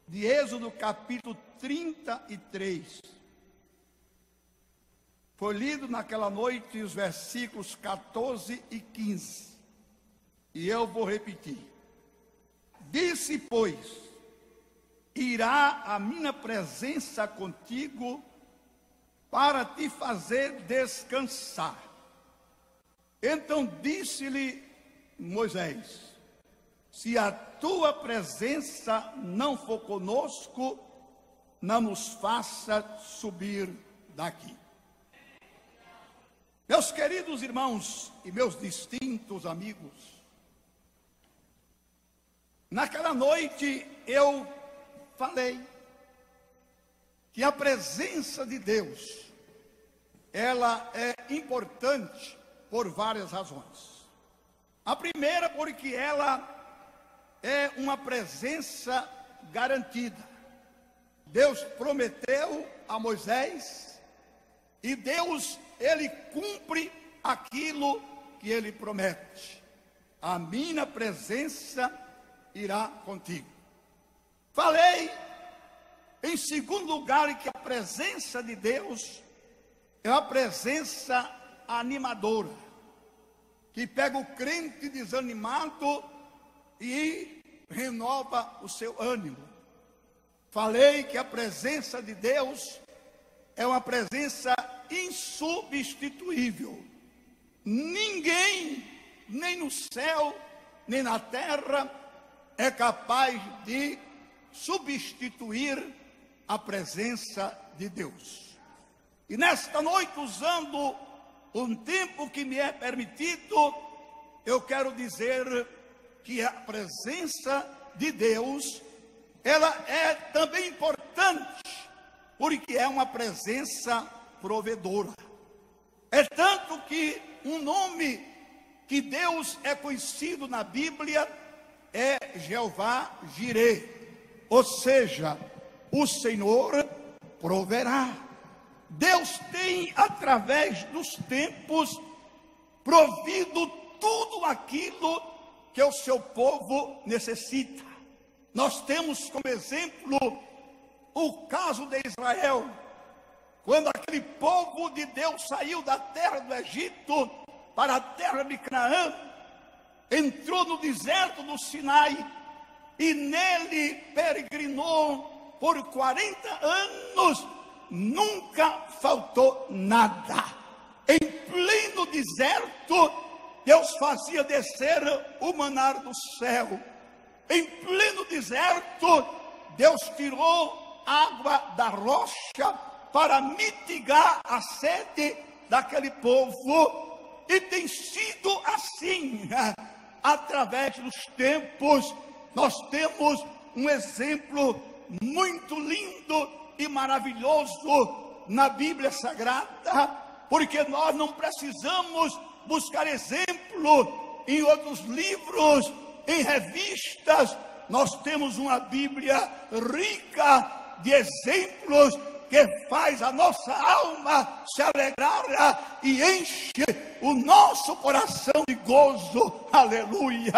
de Êxodo, capítulo 33. Foi lido naquela noite os versículos 14 e 15. E eu vou repetir. Disse, pois, irá a minha presença contigo para te fazer descansar. Então disse-lhe Moisés: se a tua presença não for conosco, não nos faça subir daqui. Meus queridos irmãos e meus distintos amigos, naquela noite eu falei que a presença de Deus, ela é importante por várias razões. A primeira, porque ela é uma presença garantida. Deus prometeu a Moisés e Deus, ele cumpre aquilo que ele promete. A minha presença irá contigo. Falei, em segundo lugar, que a presença de Deus é uma presença animadora, que pega o crente desanimado e renova o seu ânimo. Falei que a presença de Deus é uma presença insubstituível. Ninguém, nem no céu, nem na terra, é capaz de substituir a presença de Deus. E nesta noite, usando um tempo que me é permitido, eu quero dizer que a presença de Deus, ela é também importante, porque é uma presença provedora. É tanto que um nome que Deus é conhecido na Bíblia é Jeová Jireh, ou seja, o Senhor proverá. Deus tem, através dos tempos, provido tudo aquilo que o seu povo necessita. Nós temos como exemplo o caso de Israel, quando aquele povo de Deus saiu da terra do Egito para a terra de Canaã, entrou no deserto do Sinai e nele peregrinou por 40 anos, nunca faltou nada. Em pleno deserto, Deus fazia descer o maná do céu. Em pleno deserto, Deus tirou água da rocha para mitigar a sede daquele povo. E tem sido assim, através dos tempos. Nós temos um exemplo muito lindo e maravilhoso na Bíblia Sagrada, porque nós não precisamos buscar exemplo em outros livros, em revistas. Nós temos uma Bíblia rica de exemplos que faz a nossa alma se alegrar e enche o nosso coração de gozo. Aleluia!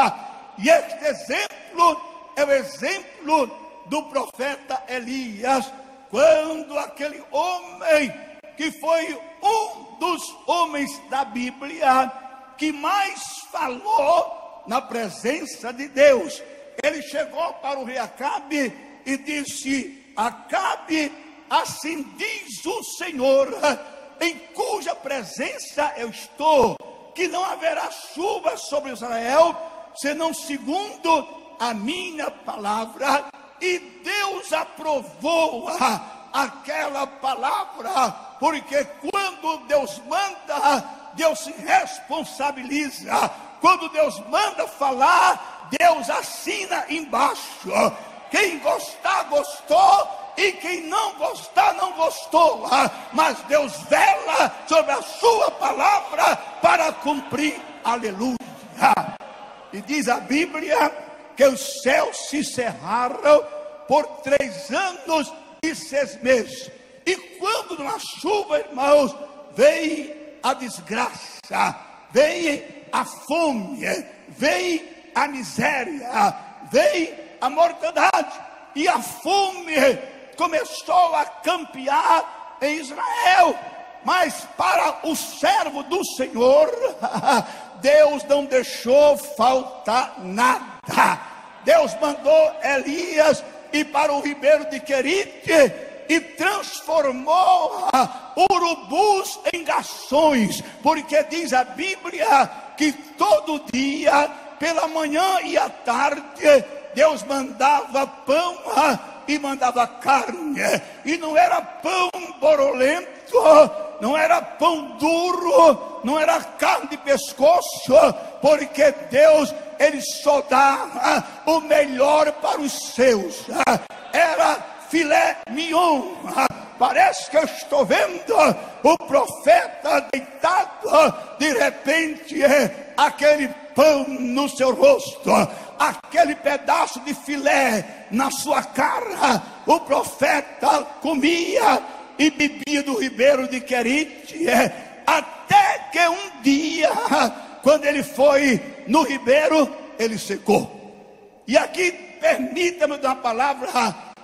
E este exemplo é o exemplo do profeta Elias, quando aquele homem que foi um dos homens da Bíblia que mais falou na presença de Deus, ele chegou para o rei Acabe e disse: Acabe, assim diz o Senhor, em cuja presença eu estou, que não haverá chuva sobre Israel, senão segundo a minha palavra. E Deus aprovou aquela palavra, porque quando Deus manda, Deus se responsabiliza. Quando Deus manda falar, Deus assina embaixo. Quem gostar, gostou, e quem não gostar, não gostou. Mas Deus vela sobre a sua palavra para cumprir. Aleluia. E diz a Bíblia que os céus se cerraram por 3 anos e 6 meses. E quando na chuva, irmãos, veio a desgraça, veio a fome, veio a miséria, veio a mortandade. e a fome começou a campear em Israel. Mas para o servo do Senhor, Deus não deixou faltar nada. Deus mandou Elias ir para o ribeiro de Querite e transformou urubus em garçons, porque diz a Bíblia que todo dia, pela manhã e à tarde, Deus mandava pão e mandava carne, e não era pão borolento, não era pão duro, não era carne de pescoço, porque Deus, Ele só dá o melhor para os seus. Era filé mignon. Parece que eu estou vendo o profeta deitado, de repente aquele pão no seu rosto, aquele pedaço de filé na sua cara. O profeta comia e bebia do ribeiro de Querite, até que um dia, quando ele foi no ribeiro, ele secou. E aqui permita-me dar uma palavra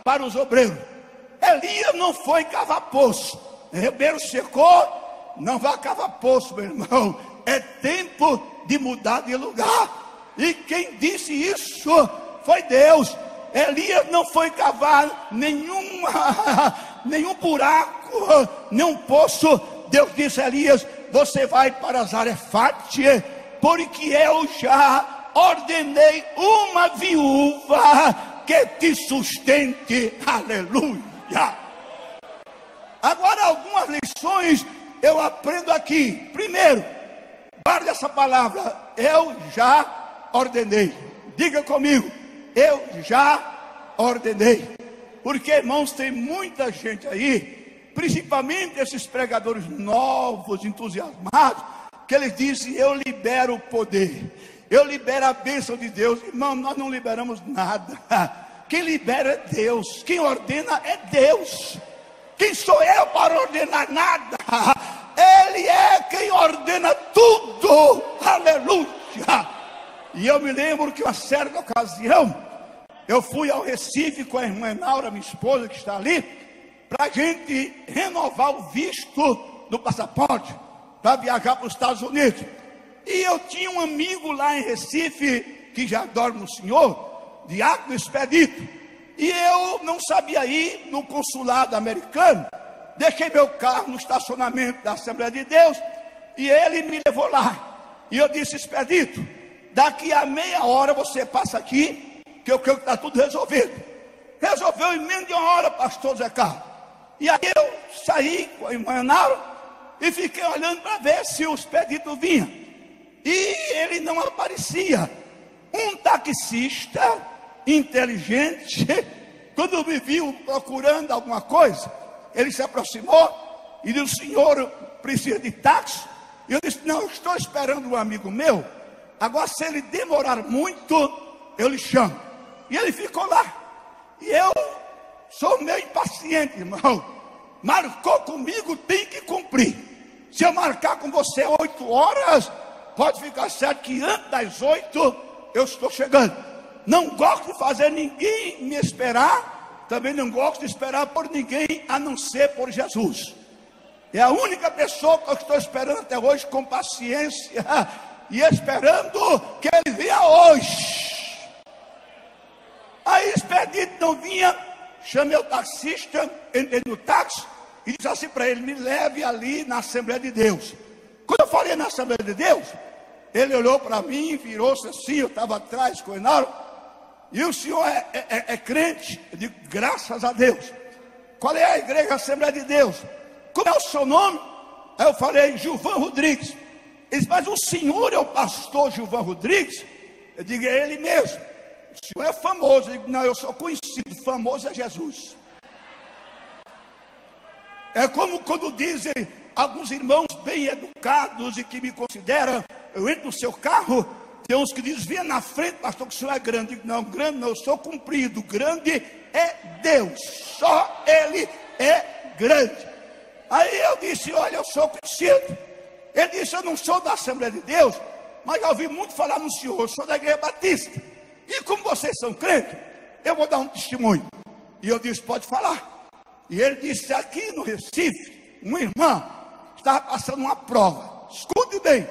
para os obreiros. Elias não foi cavar poço. O ribeiro secou, não vai cavar poço, meu irmão. É tempo de mudar de lugar. E quem disse isso foi Deus. Elias não foi cavar nenhum buraco, nenhum poço. Deus disse a Elias: você vai para Zarefate, porque eu já ordenei uma viúva que te sustente. Aleluia. Agora, algumas lições eu aprendo aqui. Primeiro, guarde essa palavra: eu já ordenei. Diga comigo: eu já ordenei. Porque, irmãos, tem muita gente aí, principalmente esses pregadores novos, entusiasmados, que eles dizem: eu libero o poder, eu libero a bênção de Deus. Irmão, nós não liberamos nada. Quem libera é Deus, quem ordena é Deus. Quem sou eu para ordenar nada? Ele é quem ordena tudo. Aleluia. E eu me lembro que uma certa ocasião eu fui ao Recife com a irmã Naura, minha esposa, que está ali, para a gente renovar o visto do passaporte para viajar para os Estados Unidos. E eu tinha um amigo lá em Recife que já dorme no Senhor, Diácono Expedito, e eu não sabia ir no consulado americano. Deixei meu carro no estacionamento da Assembleia de Deus e ele me levou lá. E eu disse: Expedito, daqui a meia hora você passa aqui, que eu creio que está tudo resolvido. Resolveu em menos de uma hora, pastor Zé Carlos. E aí eu saí com a irmã Naura e fiquei olhando para ver se o Expedito vinha. E ele não aparecia. Um taxista inteligente, quando me viu procurando alguma coisa, ele se aproximou e disse: senhor, precisa de táxi? E eu disse: não, eu estou esperando um amigo meu. Agora, se ele demorar muito, eu lhe chamo. E ele ficou lá. E eu sou meio impaciente, irmão. Marcou comigo, tem que cumprir. Se eu marcar com você 8 horas, pode ficar certo que antes das 8 eu estou chegando. Não gosto de fazer ninguém me esperar. Também não gosto de esperar por ninguém, a não ser por Jesus. É a única pessoa que eu estou esperando até hoje com paciência e esperando que ele venha hoje. Aí Expedito não vinha, chamei o taxista, entrei no táxi e disse assim para ele: me leve ali na Assembleia de Deus. Quando eu falei na Assembleia de Deus, ele olhou para mim, virou-se assim, eu estava atrás com o Enaro. E o senhor é crente? Eu digo: graças a Deus. Qual é a igreja Assembleia de Deus? Como é o seu nome? Aí eu falei: Gilvan Rodrigues. Ele disse: mas o senhor é o pastor Gilvan Rodrigues? Eu digo: é ele mesmo. O senhor é famoso. Eu digo: não, eu sou conhecido, famoso é Jesus. É como quando dizem alguns irmãos bem educados e que me consideram, eu entro no seu carro, tem uns que dizem: venha na frente, pastor, que o senhor é grande. Eu digo: não, grande não, eu sou comprido. Grande é Deus, só Ele é grande. Aí eu disse: olha, eu sou conhecido. Ele disse: eu não sou da Assembleia de Deus, mas já ouvi muito falar no senhor, eu sou da Igreja Batista. E como vocês são crentes, eu vou dar um testemunho. E eu disse, pode falar. E ele disse, aqui no Recife, uma irmã estava passando uma prova. Escute bem,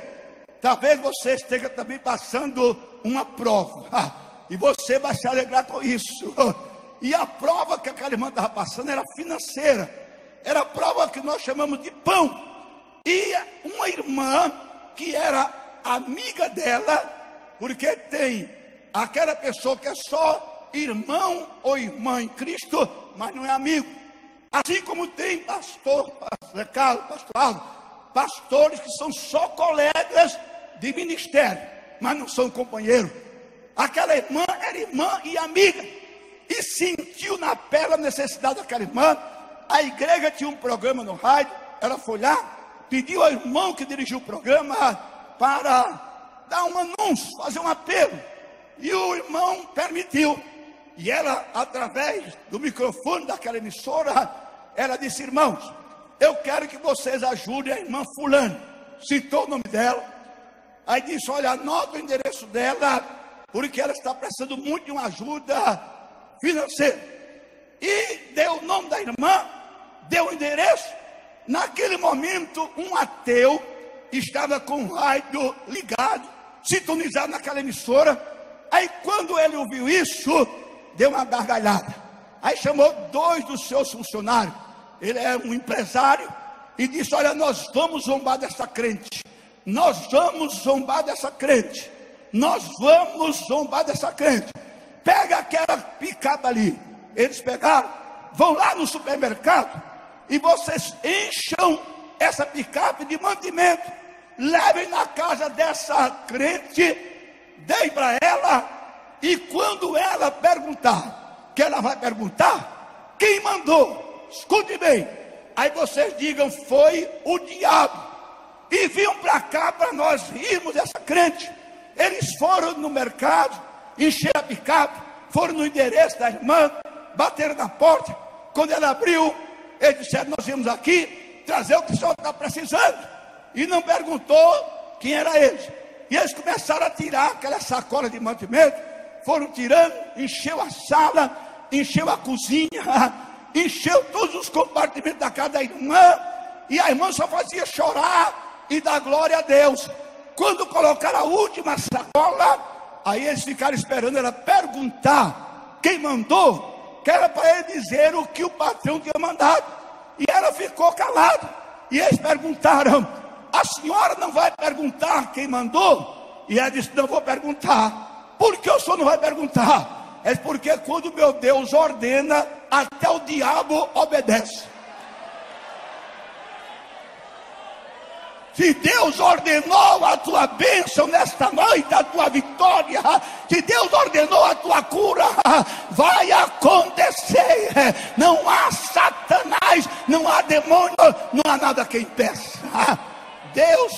talvez você esteja também passando uma prova, e você vai se alegrar com isso. E a prova que aquela irmã estava passando era financeira, era a prova que nós chamamos de pão. E uma irmã que era amiga dela, porque tem aquela pessoa que é só irmão ou irmã em Cristo, mas não é amigo. Assim como tem pastor Carlos, pastor Aldo, pastores que são só colegas de ministério, mas não são companheiros. Aquela irmã era irmã e amiga, e sentiu na pele a necessidade daquela irmã. A igreja tinha um programa no rádio, ela foi lá, pediu ao irmão que dirigiu o programa para dar um anúncio, fazer um apelo, e o irmão permitiu. E ela, através do microfone daquela emissora, ela disse, irmãos, eu quero que vocês ajudem a irmã fulano. Citou o nome dela. Aí disse, olha, anota o endereço dela, porque ela está precisando muito de uma ajuda financeira. E deu o nome da irmã, deu o endereço. Naquele momento, um ateu estava com o rádio ligado, sintonizado naquela emissora. Aí quando ele ouviu isso, deu uma gargalhada. Aí chamou 2 dos seus funcionários, ele é um empresário, e disse, olha, nós vamos zombar dessa crente, nós vamos zombar dessa crente, nós vamos zombar dessa crente. Pega aquela picape ali. Eles pegaram, vão lá no supermercado, e vocês encham essa picape de mantimento, levem na casa dessa crente, deem para ela, e quando ela perguntar, que ela vai perguntar, quem mandou? Escute bem, aí vocês digam, foi o diabo, e vinham para cá para nós rirmos dessa crente. Eles foram no mercado, encheram a picape, foram no endereço da irmã, bateram na porta. Quando ela abriu, eles disseram, nós viemos aqui trazer o que o senhor está precisando, e não perguntou quem era eles. E eles começaram a tirar aquela sacola de mantimento, foram tirando, encheu a sala, encheu a cozinha, encheu todos os compartimentos da casa da irmã, e a irmã só fazia chorar e dar glória a Deus. Quando colocaram a última sacola, aí eles ficaram esperando ela perguntar quem mandou, que era para ele dizer o que o patrão tinha mandado. E ela ficou calada. E eles perguntaram, a senhora não vai perguntar quem mandou? E ela disse, não vou perguntar. Por que o senhor não vai perguntar? É porque quando meu Deus ordena, até o diabo obedece. Se Deus ordenou a tua bênção nesta noite, a tua vitória, se Deus ordenou a tua cura, vai acontecer. Não há Satanás, não há demônio, não há nada que impeça. Deus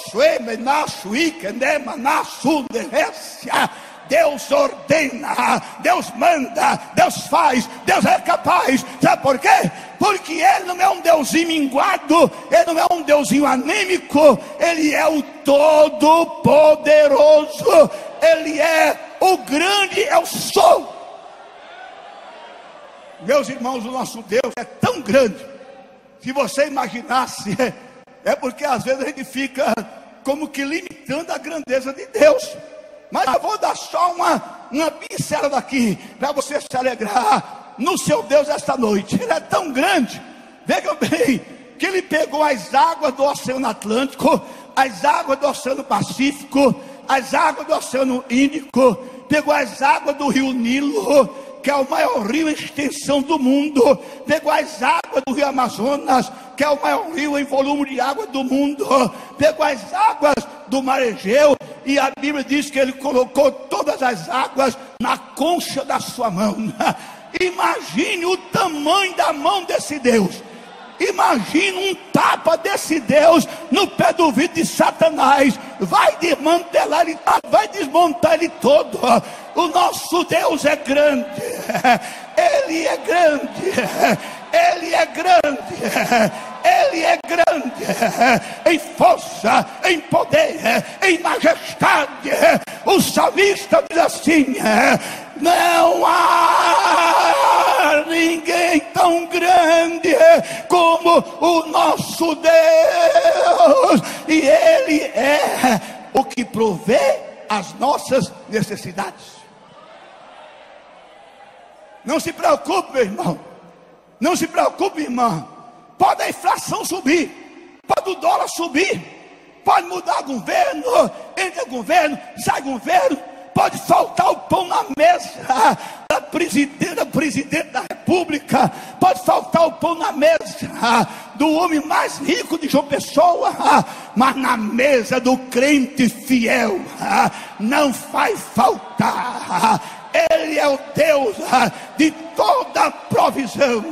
Deus ordena, Deus manda, Deus faz, Deus é capaz. Sabe por quê? Porque Ele não é um deusinho minguado, Ele não é um deusinho anêmico, Ele é o Todo-Poderoso, Ele é o grande Eu Sou. Meus irmãos, o nosso Deus é tão grande, se você imaginasse, é porque às vezes a gente fica como que limitando a grandeza de Deus. Mas eu vou dar só uma pincelada aqui, para você se alegrar no seu Deus esta noite. Ele é tão grande, veja bem, que Ele pegou as águas do Oceano Atlântico, as águas do Oceano Pacífico, as águas do Oceano Índico, pegou as águas do Rio Nilo, que é o maior rio em extensão do mundo, pegou as águas do Rio Amazonas, que é o maior rio em volume de água do mundo, pegou as águas do Mar Egeu, e a Bíblia diz que Ele colocou todas as águas na concha da sua mão. Imagine o tamanho da mão desse Deus. Imagine um tapa desse Deus no pé do vidro de Satanás. Vai desmantelar ele, vai desmontar ele todo. O nosso Deus é grande. Ele é grande. Ele é grande. Ele é grande em força, em poder, em majestade. O salmista diz assim: Não há ninguém tão grande como o nosso Deus, e Ele é o que provê as nossas necessidades. Não se preocupe, meu irmão. Não se preocupe, irmã. Pode a inflação subir, pode o dólar subir, pode mudar governo, entra governo, sai governo, pode faltar o pão na mesa da presidente da república, pode faltar o pão na mesa do homem mais rico de João Pessoa, mas na mesa do crente fiel não vai faltar. Ele é o Deus de toda provisão.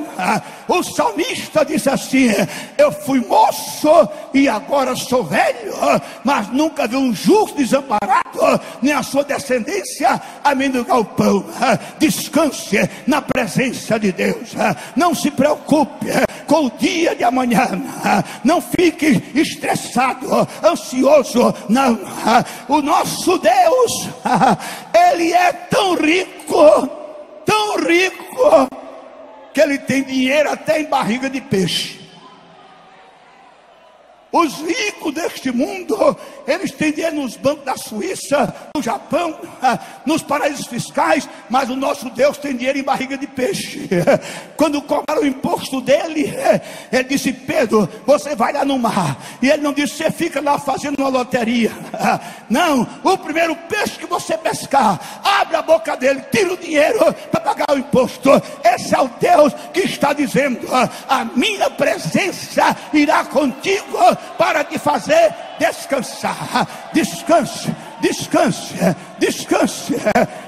O salmista disse assim: eu fui moço e agora sou velho, mas nunca vi um justo desamparado, nem a sua descendência a mendigar o pão. Descanse na presença de Deus. Não se preocupe com o dia de amanhã. Não fique estressado, ansioso. Não. O nosso Deus, Ele é tão rico, que Ele tem dinheiro até em barriga de peixe. Os ricos deste mundo, eles têm dinheiro nos bancos da Suíça, no Japão, nos paraísos fiscais, mas o nosso Deus tem dinheiro em barriga de peixe. Quando cobraram o imposto dele, ele disse: Pedro, você vai lá no mar. E ele não disse: você fica lá fazendo uma loteria. Não, o primeiro peixe que você pescar, abre a boca dele, tira o dinheiro para pagar o imposto. Esse é o Deus que está dizendo: a minha presença irá contigo para te fazer descansar. Descanse, descanse, descanse,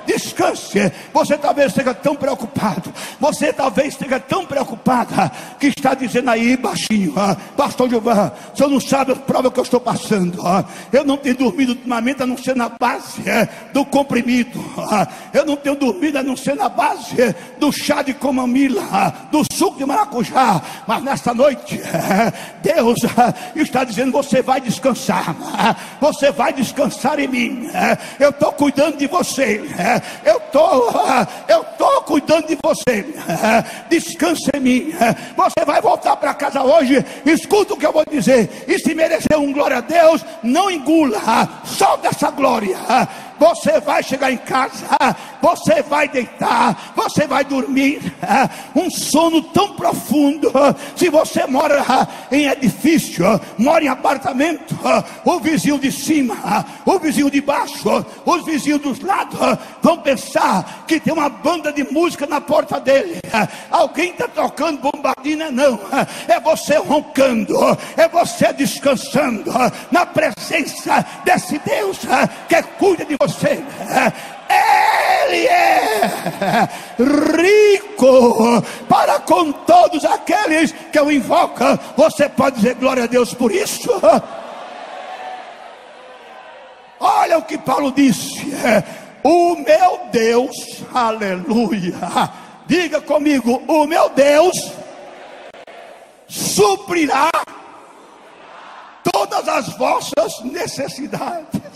descanse. Você talvez esteja tão preocupado, você talvez esteja tão preocupada, que está dizendo aí baixinho: pastor Gilvan, o senhor não sabe a prova que eu estou passando. Eu não tenho dormido ultimamente, a não ser na base do comprimido. Eu não tenho dormido a não ser na base do chá de camomila, do suco de maracujá. Mas nesta noite Deus está dizendo: você vai descansar, você vai descansar em mim. Eu estou cuidando de você, eu estou cuidando de você. Descanse em mim. Você vai voltar para casa hoje, escuta o que eu vou dizer, e se merecer um glória a Deus, não engula, solta essa glória. Você vai chegar em casa, você vai deitar, você vai dormir um sono tão profundo. Se você mora em edifício, mora em apartamento, o vizinho de cima, o vizinho de baixo, os vizinhos dos lados vão pensar que tem uma banda de música na porta dele. Alguém está tocando bombardina. Não, é você roncando, é você descansando na presença desse Deus que cuida de você. Ele é rico para com todos aqueles que o invocam. Você pode dizer glória a Deus por isso? Olha o que Paulo disse: o meu Deus, aleluia, diga comigo, o meu Deus suprirá todas as vossas necessidades.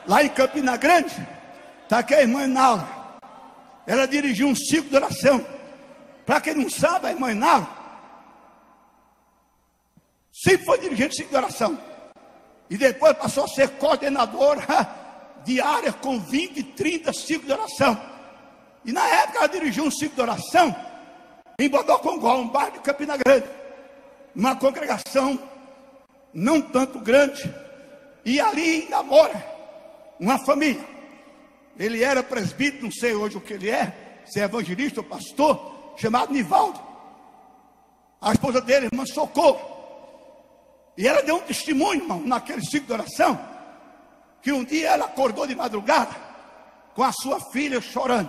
Lá em Campina Grande está aqui a irmã Inaura. Ela dirigiu um ciclo de oração. Para quem não sabe, a irmã Inaura sempre foi dirigente de ciclo de oração, e depois passou a ser coordenadora diária com 20, 30 ciclos de oração. E na época ela dirigiu um ciclo de oração em Bodocongó, um bairro de Campina Grande, uma congregação não tanto grande, e ali ainda mora uma família. Ele era presbítero, não sei hoje o que ele é, se é evangelista ou pastor, chamado Nivaldo. A esposa dele, irmã Socorro, e ela deu um testemunho, irmão, naquele ciclo de oração, que um dia ela acordou de madrugada com a sua filha chorando.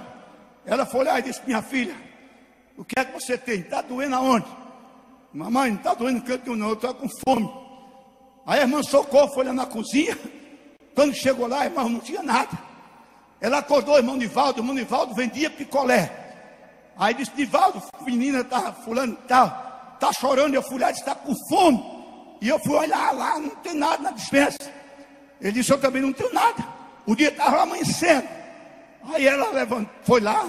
Ela foi lá e disse: minha filha, o que é que você tem? Está doendo aonde? Mamãe, não está doendo no canto não, eu estou com fome. Aí a irmã Socorro foi lá na cozinha. Quando chegou lá, irmão, não tinha nada. Ela acordou o irmão Nivaldo vendia picolé. Aí disse: Nivaldo, menina, tá, fulano tá chorando. Eu fui lá e disse: está com fome. E eu fui olhar lá, não tem nada na dispensa. Ele disse: eu também não tenho nada. O dia estava amanhecendo. Aí ela levantou, foi lá.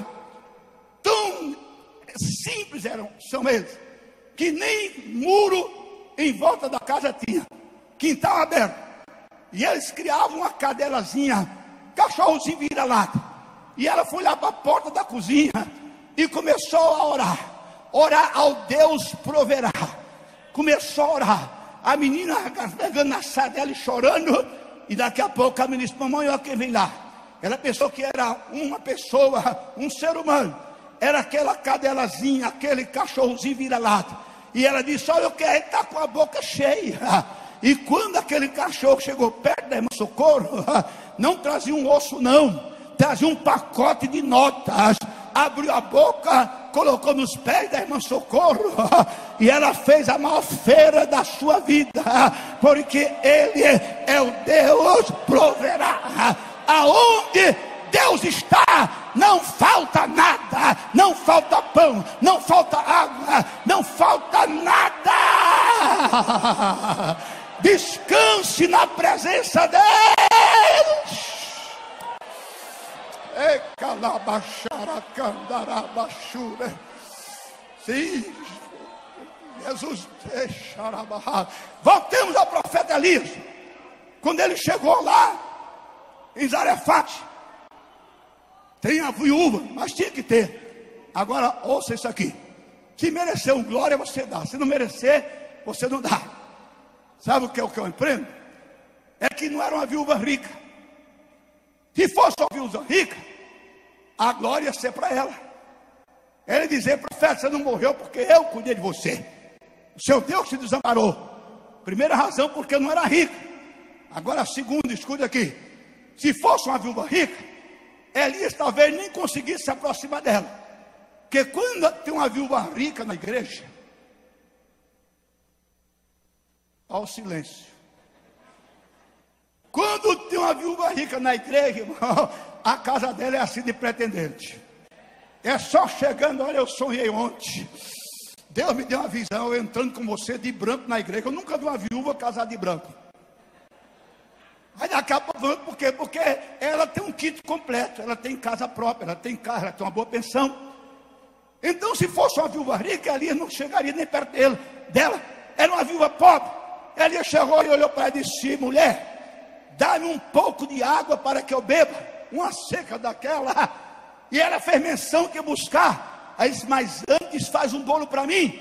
Tão simples são eles, que nem muro em volta da casa tinha, quintal aberto. E eles criavam uma cadelazinha, cachorrozinho vira-lata. E ela foi lá para a porta da cozinha e começou a orar ao Deus proverá. Começou a orar. A menina pegando na saia dela e chorando. E daqui a pouco a menina disse: mamãe, olha quem vem lá. Ela pensou que era uma pessoa, um ser humano. Era aquela cadelazinha, aquele cachorrozinho vira-lata. E ela disse: olha, eu quero, ele está com a boca cheia. E quando aquele cachorro chegou perto da irmã Socorro, não trazia um osso não, trazia um pacote de notas. Abriu a boca, colocou nos pés da irmã Socorro, e ela fez a maior feira da sua vida, porque Ele é o Deus proverá. Aonde Deus está, não falta nada, não falta pão, não falta água, não falta nada. Descanse na presença deles. Sim, Jesus deixará. Voltemos ao profeta Elias. Quando ele chegou lá em Zarefate, tem a viúva, mas tinha que ter. Agora ouça isso aqui: se merecer um glória, você dá. Se não merecer, você não dá. Sabe o que eu empreendo? É que não era uma viúva rica. Se fosse uma viúva rica, a glória ia ser para ela. Ele dizer: profeta, você não morreu porque eu cuidei de você. O seu Deus se desamparou. Primeira razão, porque não era rica. Agora a segunda, escute aqui: se fosse uma viúva rica, Elias talvez nem conseguisse se aproximar dela. Porque quando tem uma viúva rica na igreja, ao silêncio. Quando tem uma viúva rica na igreja, irmão, a casa dela é assim de pretendente. É só chegando: olha, eu sonhei ontem, Deus me deu uma visão, eu entrando com você de branco na igreja. Eu nunca vi uma viúva casada de branco. Aí daqui a pouco, por quê? Porque ela tem um kit completo, ela tem casa própria, ela tem carro, ela tem uma boa pensão. Então, se fosse uma viúva rica, Elias não chegaria nem perto dela. Era uma viúva pobre. Elias chegou e olhou para ela e disse: mulher, dá-me um pouco de água para que eu beba, uma seca daquela. E ela fez menção que ia buscar. Aí disse: mas antes faz um bolo para mim.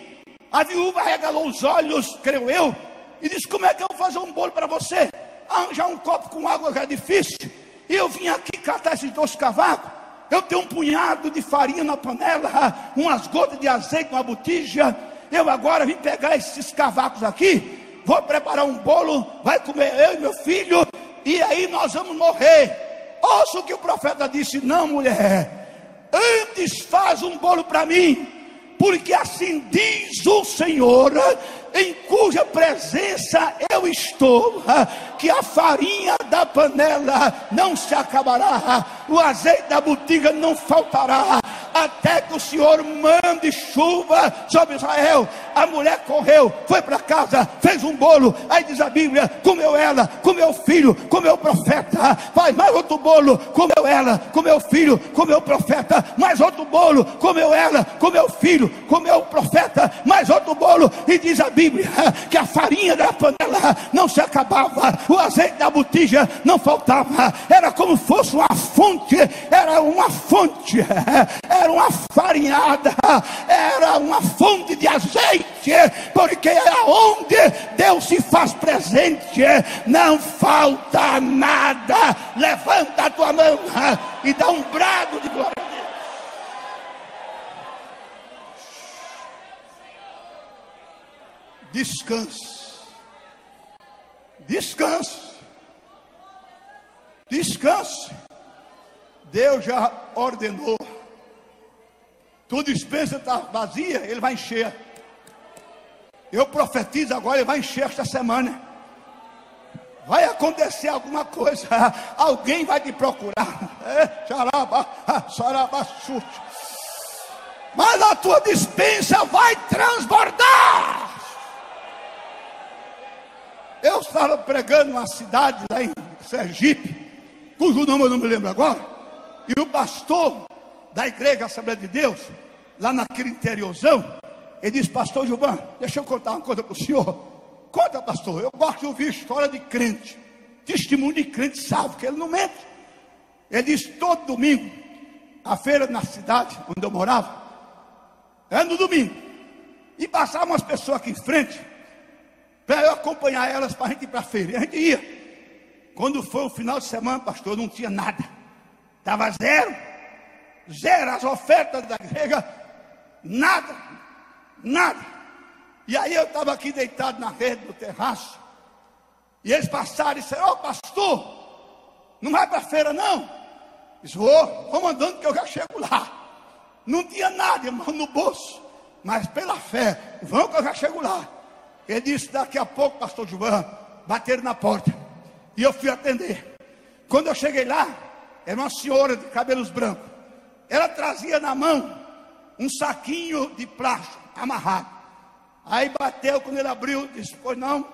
A viúva regalou os olhos, creio eu, e disse: como é que eu vou fazer um bolo para você? Arranjar um copo com água já é difícil. E eu vim aqui catar esses 2 cavacos. Eu tenho um punhado de farinha na panela, umas gotas de azeite numa botija. Eu agora vim pegar esses cavacos aqui, vou preparar um bolo, vai comer eu e meu filho, e aí nós vamos morrer. Ouça o que o profeta disse: não, mulher, antes faz um bolo para mim, porque assim diz o Senhor, em cuja presença eu estou, que a farinha da panela não se acabará, o azeite da botija não faltará, até que o Senhor mande chuva sobre Israel. A mulher correu, foi para casa, fez um bolo. Aí diz a Bíblia: comeu ela, comeu o filho, comeu o profeta. Faz mais outro bolo, comeu ela, comeu o filho, comeu o profeta. Mais outro bolo, comeu ela, comeu o filho, comeu o profeta. Mais outro bolo. E diz a Bíblia que a farinha da panela não se acabava, o azeite da botija não faltava. Era como se fosse uma fonte, era uma fonte, era uma farinhada, era uma fonte de azeite, porque aonde Deus se faz presente, não falta nada. Levanta a tua mão e dá um brado de glória a Deus. Descanse, descanse, descanse. Deus já ordenou. Tua dispensa está vazia, Ele vai encher. Eu profetizo agora, Ele vai encher esta semana. Vai acontecer alguma coisa, alguém vai te procurar. Mas a tua dispensa vai transbordar. Eu estava pregando uma cidade lá em Sergipe, cujo nome eu não me lembro agora, e o pastor da igreja Assembleia de Deus, lá naquele interiorzão, ele disse: pastor Gilvan, deixa eu contar uma coisa para o senhor. Conta, pastor. Eu gosto de ouvir história de crente, testemunho de crente salvo, que ele não mente. Ele disse: todo domingo, a feira na cidade onde eu morava, era no domingo, e passavam umas pessoas aqui em frente, para eu acompanhar elas para a gente ir para a feira. E a gente ia. Quando foi o final de semana, pastor, não tinha nada, estava zero, as ofertas da igreja, nada. E aí eu estava aqui deitado na rede do terraço, e eles passaram e disseram: ô pastor, não vai para a feira não? Eu disse: vamos andando que eu já chego lá. Não tinha nada, irmão, no bolso, mas pela fé, vamos que eu já chego lá. Ele disse: daqui a pouco, pastor Gilvan, bateram na porta, e eu fui atender. Quando eu cheguei lá, era uma senhora de cabelos brancos. Ela trazia na mão um saquinho de plástico amarrado. Aí bateu, quando ele abriu, disse: pois não,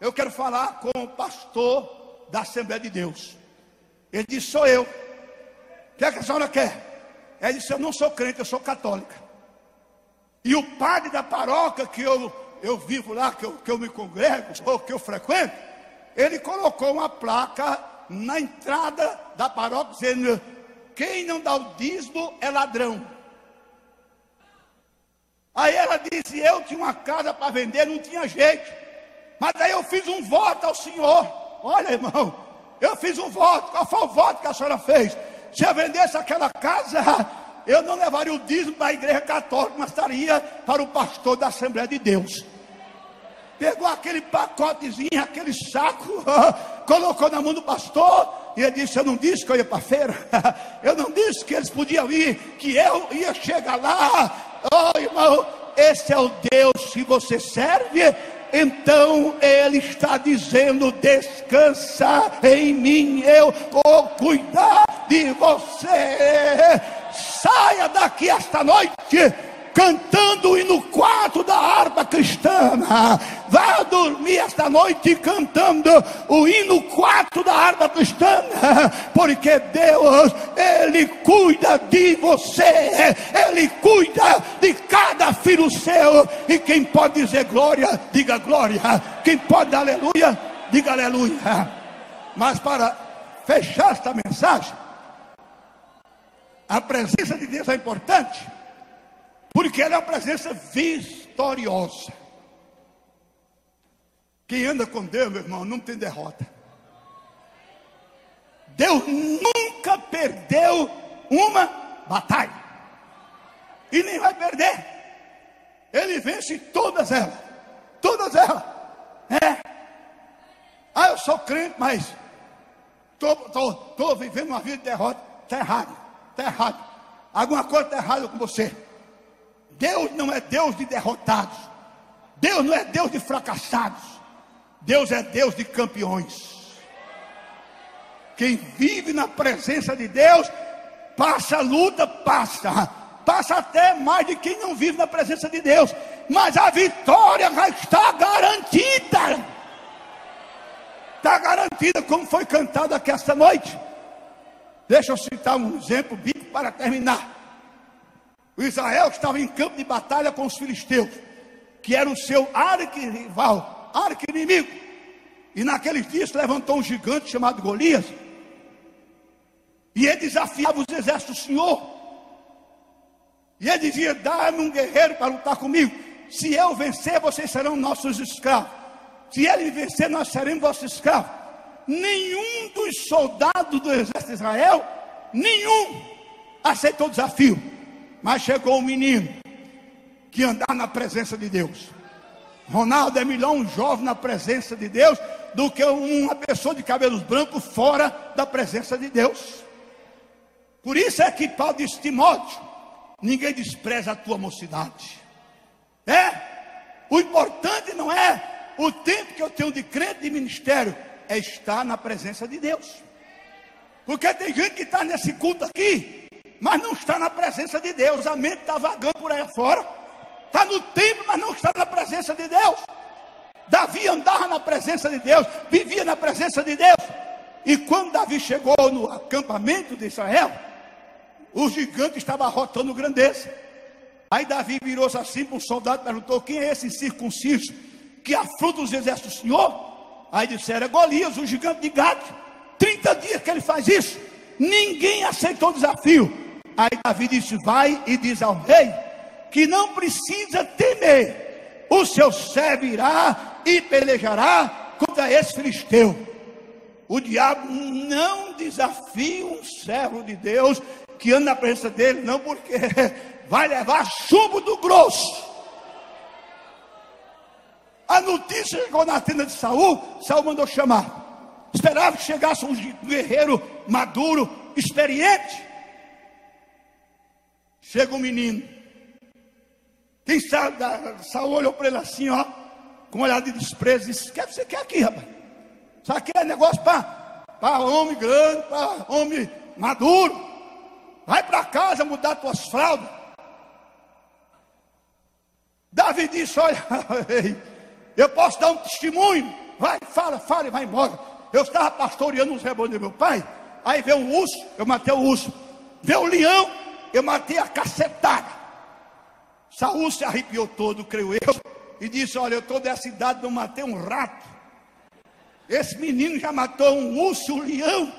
eu quero falar com o pastor da Assembleia de Deus. Ele disse: sou eu. O que é que a senhora quer? Ela disse: eu não sou crente, eu sou católica. E o padre da paróquia que eu vivo lá, que eu me congrego, ou que eu frequento, ele colocou uma placa na entrada da paróquia dizendo: quem não dá o dízimo é ladrão. Aí ela disse: eu tinha uma casa para vender, não tinha jeito, mas aí eu fiz um voto ao senhor. Olha, irmão, eu fiz um voto. Qual foi o voto que a senhora fez? Se eu vendesse aquela casa, eu não levaria o dízimo para a igreja católica, mas estaria para o pastor da Assembleia de Deus. Pegou aquele pacotezinho, aquele saco, colocou na mão do pastor, e ele disse: eu não disse que eu ia para a feira, eu não disse que eles podiam ir, que eu ia chegar lá. Oh, irmão, esse é o Deus que você serve. Então ele está dizendo: descansa em mim, eu vou cuidar de você. Saia daqui esta noite cantando o hino 4 da harpa cristã. Vá dormir esta noite cantando o hino 4 da harpa cristã, porque Deus, Ele cuida de você, Ele cuida de cada filho seu. E quem pode dizer glória, diga glória. Quem pode dar aleluia, diga aleluia. Mas para fechar esta mensagem, a presença de Deus é importante, porque ela é uma presença vitoriosa. Quem anda com Deus, meu irmão, não tem derrota. Deus nunca perdeu uma batalha, e nem vai perder. Ele vence todas elas. Todas elas. Eu sou crente, mas estou vivendo uma vida de derrota. Está errado, está errado. Alguma coisa está errada com você. Deus não é Deus de derrotados. Deus não é Deus de fracassados. Deus é Deus de campeões. Quem vive na presença de Deus, passa a luta, passa até mais de quem não vive na presença de Deus. Mas a vitória já está garantida. Está garantida, como foi cantado aqui esta noite. Deixa eu citar um exemplo bíblico para terminar. O Israel estava em campo de batalha com os filisteus, que era o seu arquirrival, arqui-inimigo. E naqueles dias levantou um gigante chamado Golias, e ele desafiava os exércitos do Senhor. E ele dizia: dá-me um guerreiro para lutar comigo. Se eu vencer, vocês serão nossos escravos. Se ele vencer, nós seremos vossos escravos. Nenhum dos soldados do exército de Israel, nenhum aceitou o desafio. Mas chegou um menino que andava na presença de Deus. Ronaldo é melhor um jovem na presença de Deus do que uma pessoa de cabelos brancos fora da presença de Deus. Por isso é que Paulo disse: Timóteo, ninguém despreza a tua mocidade. O importante não é o tempo que eu tenho de crente de ministério, é estar na presença de Deus. Porque tem gente que está nesse culto aqui, mas não está na presença de Deus. A mente está vagando por aí fora, está no templo, mas não está na presença de Deus. Davi andava na presença de Deus, vivia na presença de Deus. E quando Davi chegou no acampamento de Israel, o gigante estava arrotando grandeza. Aí Davi virou-se assim para um soldado e perguntou: quem é esse incircunciso que afronta os exércitos do Senhor? Aí disseram: é Golias, o gigante de Gade. 30 dias que ele faz isso, ninguém aceitou o desafio. Aí Davi disse: vai e diz ao rei que não precisa temer, o seu servo irá e pelejará contra esse filisteu. O diabo não desafia um servo de Deus que anda na presença dele, não, porque vai levar chumbo do grosso. A notícia chegou na tenda de Saul. Saul mandou chamar. Esperava que chegasse um guerreiro maduro, experiente. Chega um menino. Quem sabe, Saul olhou para ele assim, ó, com um olhar de desprezo, e disse: o que você quer aqui, rapaz? Isso aqui é negócio para homem grande, para homem maduro. Vai para casa mudar tuas fraldas. Davi disse: olha, eu posso dar um testemunho. Vai, fala e vai embora. Eu estava pastoreando os rebanhos do meu pai. Aí veio um urso, eu matei o urso. Veio um leão, eu matei a cacetada. Saul se arrepiou todo, creio eu, e disse: olha, eu estou dessa idade, não matei um rato. Esse menino já matou um urso, um leão.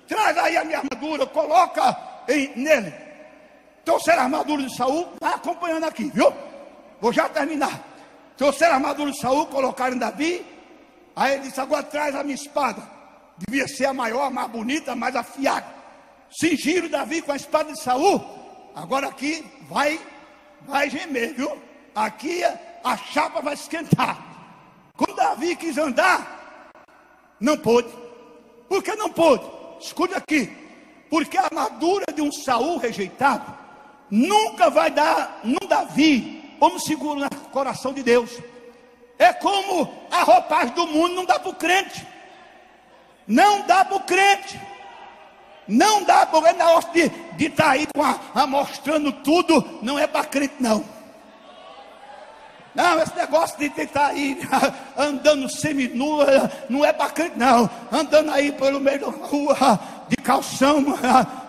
Traz aí a minha armadura, coloca nele. Trouxeram a armadura de Saul, vai acompanhando aqui, viu? Vou já terminar. Trouxeram a armadura de Saul, colocaram em Davi. Aí ele disse: agora traz a minha espada. Devia ser a maior, a mais bonita, a mais afiada. Cingiram Davi com a espada de Saul. Agora aqui vai gemer, viu? Aqui a chapa vai esquentar. Quando Davi quis andar, não pôde. Por que não pôde? Escute aqui. Porque a armadura de um Saul rejeitado nunca vai dar num Davi como seguro no coração de Deus. É como a roupagem do mundo não dá para o crente. Não dá para o crente. Não dá, porque na hora de estar aí mostrando tudo, não é para crente não. Não, esse negócio de estar aí andando seminua, não é para crente não. Andando aí pelo meio da rua, de calção,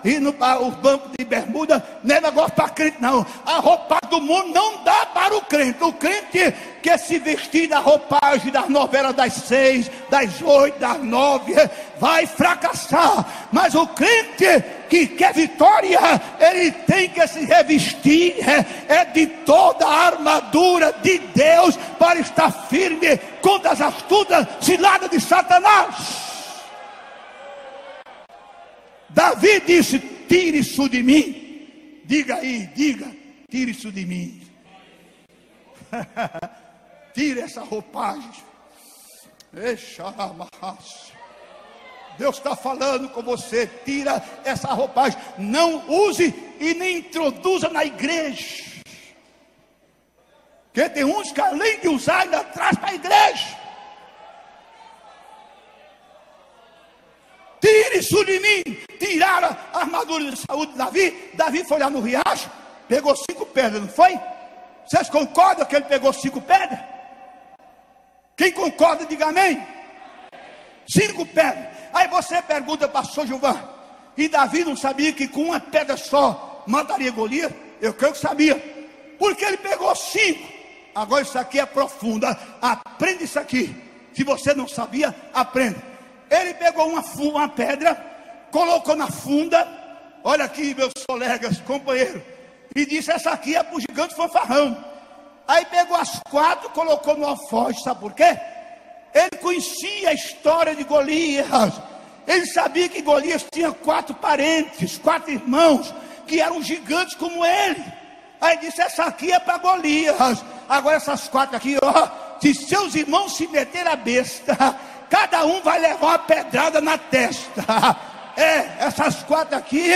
indo para os bancos de bermuda, não é negócio para crente não. A roupagem do mundo não dá para o crente. O crente quer se vestir da roupagem das novelas das 6, das 8, das 9, vai fracassar. Mas o crente que quer vitória, ele tem que se revestir de toda a armadura de Deus para estar firme contra as astutas ciladas de Satanás. Davi disse: tire isso de mim. Diga aí, tire isso de mim. Tire essa roupagem. Deus está falando com você. Tira essa roupagem. Não use e nem introduza na igreja. Porque tem uns que além de usar ainda traz para a igreja. Tire isso de mim. Tiraram a armadura de Saúl de Davi. Davi foi lá no riacho, pegou 5 pedras, não foi? Vocês concordam que ele pegou 5 pedras? Quem concorda, diga amém. 5 pedras. Aí você pergunta, pastor Gilvan, e Davi não sabia que com uma pedra só mataria Golias? Eu creio que sabia, porque ele pegou 5. Agora isso aqui é profundo. Aprenda isso aqui. Se você não sabia, aprenda. Ele pegou uma pedra, colocou na funda. Olha aqui, meus colegas, companheiros, e disse: essa aqui é para o gigante fanfarrão. Aí pegou as 4, colocou no alforje. Sabe por quê? Ele conhecia a história de Golias. Ele sabia que Golias tinha 4 parentes, 4 irmãos, que eram gigantes como ele. Aí disse: essa aqui é para Golias. Agora essas 4 aqui, ó, se seus irmãos se meterem a besta, cada um vai levar uma pedrada na testa. Essas 4 aqui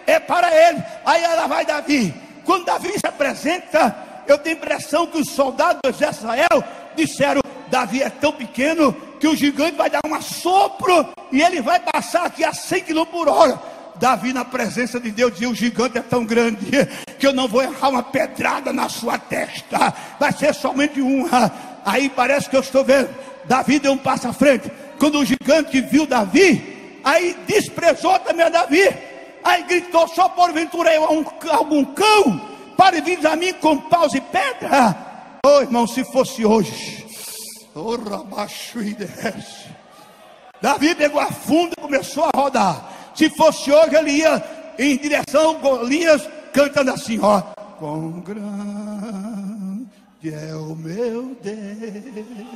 é para ele. Aí ela vai Davi. Quando Davi se apresenta, eu tenho a impressão que os soldados do exército de Israel disseram: Davi é tão pequeno que o gigante vai dar um assopro e ele vai passar aqui a 100 km por hora. Davi, na presença de Deus, dizia: o gigante é tão grande que eu não vou errar uma pedrada na sua testa, vai ser somente uma. Aí parece que eu estou vendo, Davi deu um passo à frente. Quando o gigante viu Davi, Aí desprezou também a Davi. Aí gritou: só porventura eu algum cão para vir a mim com paus e pedra? Oh, irmão, se fosse hoje, Davi pegou a funda e começou a rodar. Se fosse hoje, ele ia em direção a Golias, cantando assim, ó: quão grande é o meu Deus,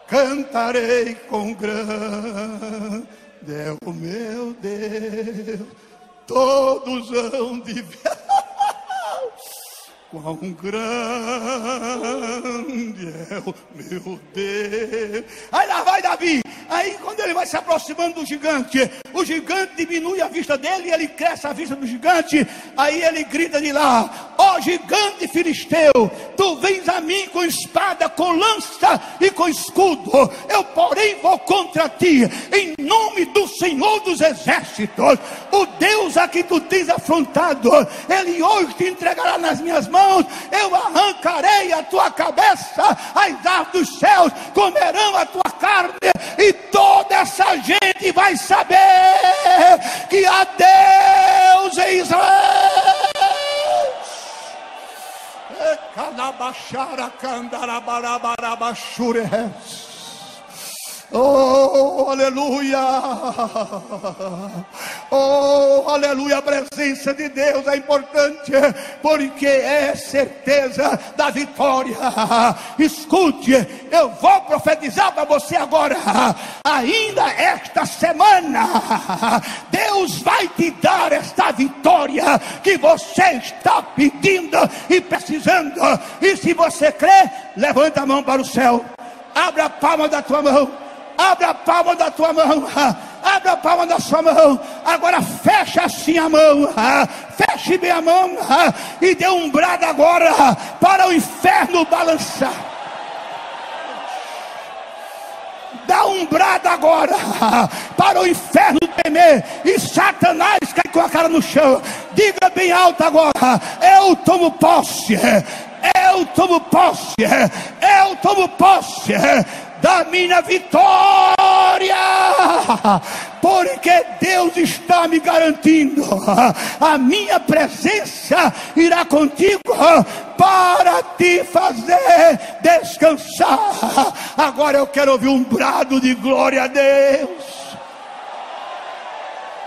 cantarei, quão grande é o meu Deus, todos hão de ver quão grande é o meu Deus. Aí lá vai Davi. Aí quando ele vai se aproximando do gigante, o gigante diminui a vista dele e ele cresce a vista do gigante. Aí ele grita de lá: ó gigante filisteu, tu vens a mim com espada, com lança e com escudo. Eu porém vou contra ti em nome do Senhor dos exércitos, o Deus a quem tu tens afrontado. Ele hoje te entregará nas minhas mãos. Eu arrancarei a tua cabeça, as aves dos céus comerão a tua carne, e toda essa gente vai saber que há Deus em Israel. Oh, aleluia! Oh, aleluia! A presença de Deus é importante, porque é certeza da vitória. Escute, eu vou profetizar para você agora. Ainda esta semana, Deus vai te dar esta vitória que você está pedindo e precisando. E se você crê, levanta a mão para o céu. Abre a palma da tua mão. Abre a palma da tua mão. Abre a palma da sua mão. Agora fecha assim a mão. Feche bem a mão. E dê um brado agora para o inferno balançar. Dá um brado agora para o inferno temer e Satanás cai com a cara no chão. Diga bem alto agora: eu tomo posse. Eu tomo posse. Eu tomo posse da minha vitória, porque Deus está me garantindo. A minha presença irá contigo para te fazer descansar. Agora eu quero ouvir um brado de glória a Deus.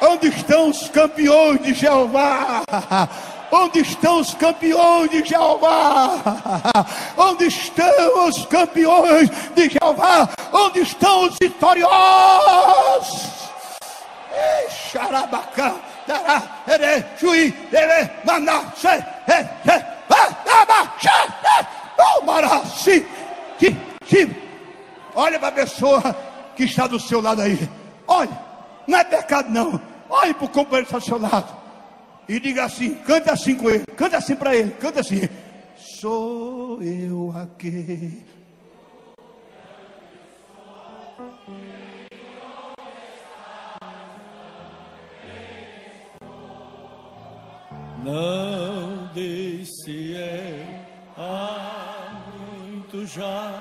Onde estão os campeões de Jeová? Onde estão os campeões de Jeová? Onde estão os campeões de Jeová? Onde estão os vitoriosos? Xarabacá, dará, ere, juí, ere, manassé, olha para a pessoa que está do seu lado aí. Olha, não é pecado não. Olhe para o companheiro que está do seu lado e diga assim, canta assim com ele, canta assim para ele, canta assim: sou eu aqui. Não disse há muito já